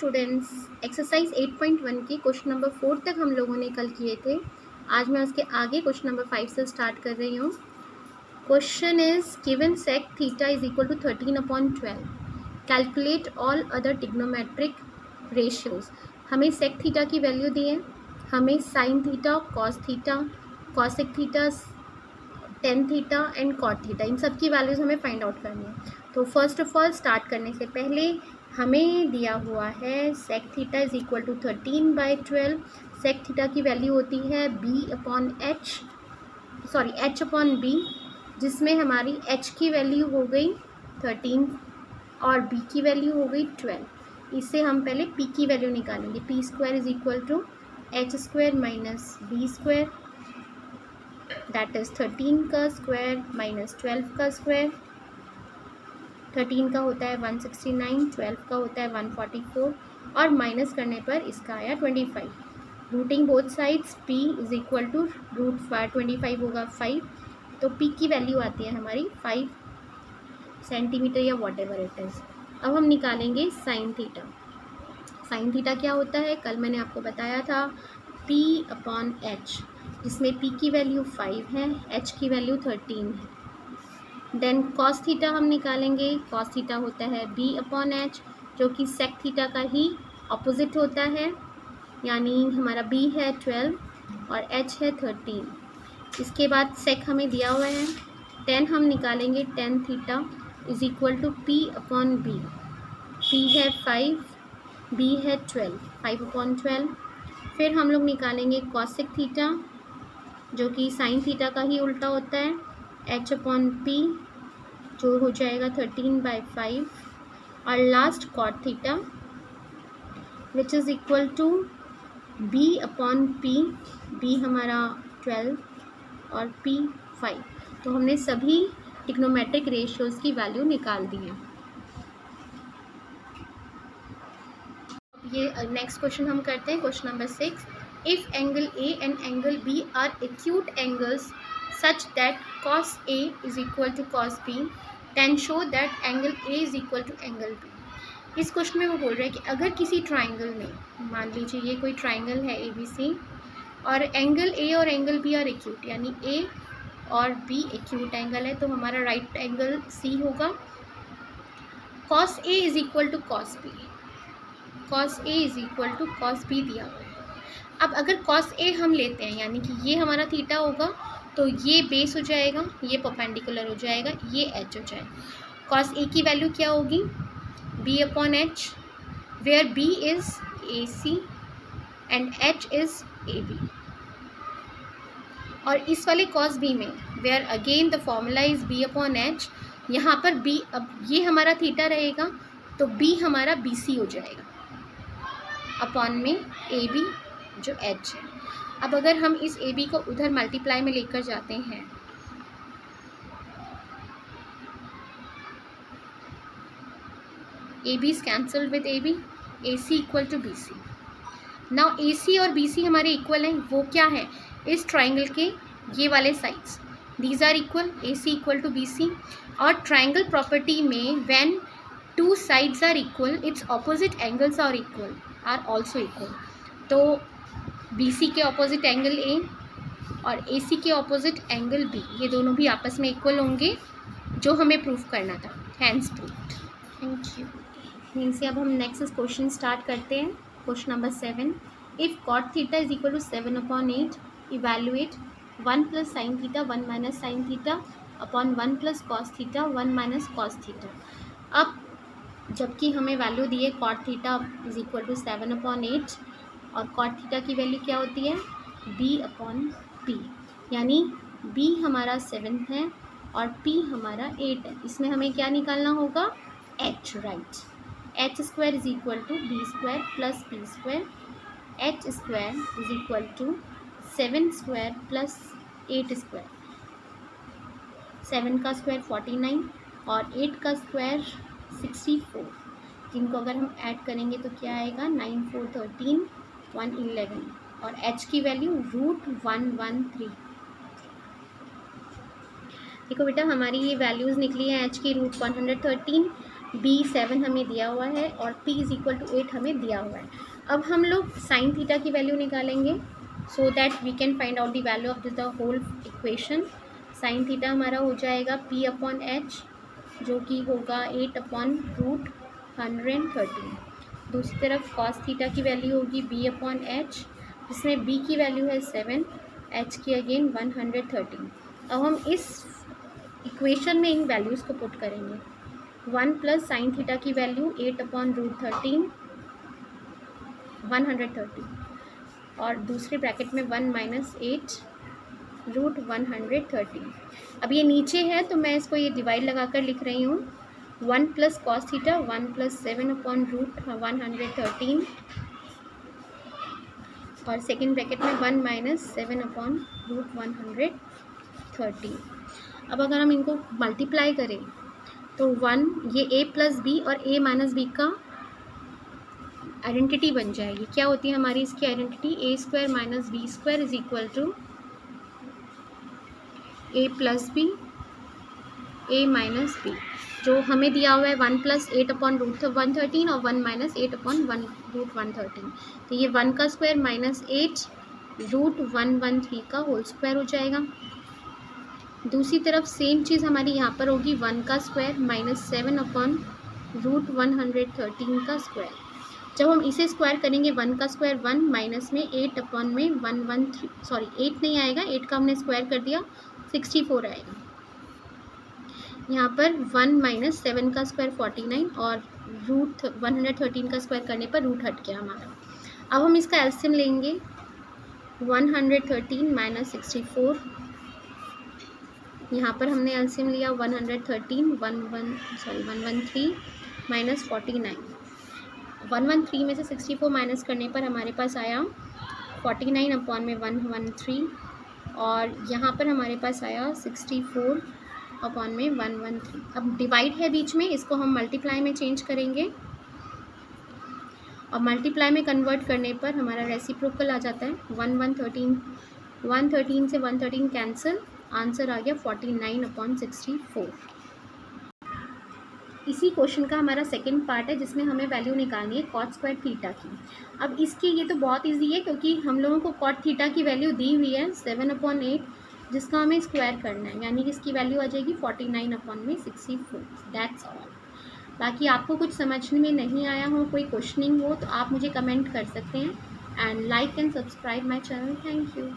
Students, exercise 8.1 की question number 4 तक हम लोगों ने कल किए थे। आज मैं उसके आगे क्वेश्चन नंबर 5 से स्टार्ट कर रही हूँ। Question is given sec theta is equal to 13/12, calculate all other trigonometric ratios. हमें सेक थीटा की वैल्यू दी है, हमें sine theta, cos theta, cosec theta, tan theta and cot theta, इन सब की वैल्यूज़ हमें फाइंड आउट करनी है। तो फर्स्ट ऑफ ऑल स्टार्ट करने से पहले हमें दिया हुआ है sec theta is equal to 13/12। Sec theta की वैल्यू होती है h अपॉन b, जिसमें हमारी h की वैल्यू हो गई 13 और b की वैल्यू हो गई 12। इससे हम पहले p की वैल्यू निकालेंगे। p square is equal to h square minus b square, that is 13 का स्क्वायर माइनस 12 का स्क्वायर। 13 का होता है 169, 12 का होता है 144 और माइनस करने पर इसका आया 25। Rooting both sides, p is equal to √25 होगा 5, तो p की वैल्यू आती है हमारी 5 सेंटीमीटर या वॉट एवर इट इज़। अब हम निकालेंगे साइन थीटा। साइन थीटा क्या होता है, कल मैंने आपको बताया था p अपॉन h, जिसमें p की वैल्यू 5 है, h की वैल्यू 13 है। देन कॉस थीटा हम निकालेंगे। कॉस थीटा होता है b अपॉन h, जो कि सेक थीटा का ही ऑपोजिट होता है, यानी हमारा b है 12 और h है 13। इसके बाद सेक हमें दिया हुआ है, टेन हम निकालेंगे। Tan theta is equal to p upon b। p है 5, b है 12, 5/12। फिर हम लोग निकालेंगे कॉसेक थीटा, जो कि साइन थीटा का ही उल्टा होता है, h अपॉन p, जो हो जाएगा 13/5। और last cot theta which is equal to b upon p, b हमारा 12 और p 5। तो हमने सभी ट्रिग्नोमेट्रिक रेशियोज़ की वैल्यू निकाल दी है। ये नेक्स्ट क्वेश्चन हम करते हैं, question number 6। If angle A and angle B are acute angles such that cos A is equal to cos B, then show that angle A is equal to angle B। इस question में वो बोल रहे हैं कि अगर किसी triangle में, मान लीजिए ये कोई ट्राइंगल है ABC और एंगल A और एंगल B आर एक्यूट, यानी A और B एक्यूट एंगल है, तो हमारा राइट एंगल C होगा। cos A is equal to cos B, cos A is equal to cos B दिया हुआ है। अब अगर cos A हम लेते हैं, यानी कि ये हमारा थीटा होगा, तो ये बेस हो जाएगा, ये परपेंडिकुलर हो जाएगा, ये एच हो जाएगा। cos A की वैल्यू क्या होगी, b upon h, where b is AC and h is AB। और इस वाले cos B में where again the formula is b upon h, यहाँ पर b, अब ये हमारा थीटा रहेगा तो b हमारा BC हो जाएगा अपॉन में AB जो h है। अब अगर हम इस AB को उधर मल्टीप्लाई में लेकर जाते हैं, AB is cancelled with AB, AC equal to BC। Now AC और BC हमारे इक्वल हैं, वो क्या है, इस ट्राइंगल के ये वाले sides, these are equal, AC equal to BC। और ट्राइंगल प्रॉपर्टी में when two sides are equal, its opposite angles are equal, are also equal. तो BC के ऑपोजिट एंगल A और AC के ऑपोजिट एंगल B, ये दोनों भी आपस में इक्वल होंगे, जो हमें प्रूव करना था। Hence proved. Thank you. यहीं से अब हम नेक्स्ट क्वेश्चन स्टार्ट करते हैं, question number 7। If cot theta is equal to 7/8, evaluate 1 plus sine theta 1 minus sine theta upon 1 plus cos theta 1 minus cos theta. अब जबकि हमें वैल्यू दी है cot theta is equal to 7/8 और cot theta की value क्या होती है, b अपॉन p, यानी b हमारा 7 है और p हमारा 8 है। इसमें हमें क्या निकालना होगा, h, right. h square is equal to b square plus p square, h square is equal to 7 square plus 8 square. 7 का स्क्वायर 49 और 8 का स्क्वायर 64, जिनको अगर हम ऐड करेंगे तो क्या आएगा, 9 4 13 111 और h की वैल्यू √113। देखो बेटा, हमारी ये वैल्यूज़ निकली है, h की √113, B 7 हमें दिया हुआ है और P इज इक्वल टू 8 हमें दिया हुआ है। अब हम लोग साइन थीटा की वैल्यू निकालेंगे so that we can find out the value of the whole equation. Sine theta हमारा हो जाएगा P अपॉन H जो कि होगा 8 अपॉन रूट 113। दूसरी तरफ कॉस थीटा की वैल्यू होगी B अपॉन H जिसमें B की वैल्यू है 7, H की अगेन 113। अब हम इस इक्वेशन में इन वैल्यूज़ को पुट करेंगे। 1 प्लस साइन थीटा की वैल्यू 8 अपॉन रूट 13 130 और दूसरे ब्रैकेट में 1 माइनस 8 रूट 113। अब ये नीचे है तो मैं इसको ये डिवाइड लगा कर लिख रही हूँ। 1 plus cos theta 1 plus 7 upon root 113 और सेकेंड ब्रैकेट में 1 माइनस 7 अपॉन रूट 113। अब अगर हम इनको मल्टीप्लाई करें तो 1 ये a प्लस बी और a माइनस बी का आइडेंटिटी बन जाएगी। क्या होती है हमारी इसकी identity? A square minus b square is equal to a plus b a minus b, जो हमें दिया हुआ है 1 प्लस 8 अपॉन रूट 113 और 1 माइनस 8 अपॉन रूट 113। तो ये 1 का स्क्वायर माइनस 8 रूट 113 का होल स्क्वायर हो जाएगा। दूसरी तरफ सेम चीज़ हमारी यहाँ पर होगी 1 का स्क्वायर माइनस 7 अपॉन रूट 113 का स्क्वायर। जब हम इसे स्क्वायर करेंगे 1 का स्क्वायर 1 माइनस में 8 अपॉन में 113 सॉरी 8 नहीं आएगा, 8 का हमने स्क्वायर कर दिया 64 आएगा। यहाँ पर 1 माइनस 7 का स्क्वायर 49 और रूट 113 का स्क्वायर करने पर रूट हट गया हमारा। अब हम इसका एलसीएम लेंगे 113 माइनस 64। यहाँ पर हमने एलसीएम लिया 113 113 माइनस 49। 113 में से 64 माइनस करने पर हमारे पास आया 49 अपॉन में 113 और यहाँ पर हमारे पास आया 64 अपॉन में 113। अब डिवाइड है बीच में, इसको हम मल्टीप्लाई में चेंज करेंगे और मल्टीप्लाई में कन्वर्ट करने पर हमारा रेसिप्रोकल आ जाता है। 113 से 113 कैंसिल, आंसर आ गया 49 अपॉन 64। इसी क्वेश्चन का हमारा सेकंड पार्ट है जिसमें हमें वैल्यू निकालनी है कॉट स्क्वायर थीटा की। अब इसकी ये तो बहुत इजी है क्योंकि हम लोगों को कॉट थीटा की वैल्यू दी हुई है 7 अपॉन 8 जिसका हमें स्क्वायर करना है, यानी कि इसकी वैल्यू आ जाएगी 49 अपॉन में 64। That's all. बाकी आपको कुछ समझ में नहीं आया हो, कोई क्वेश्चनिंग हो तो आप मुझे कमेंट कर सकते हैं। And like and subscribe my channel. Thank you.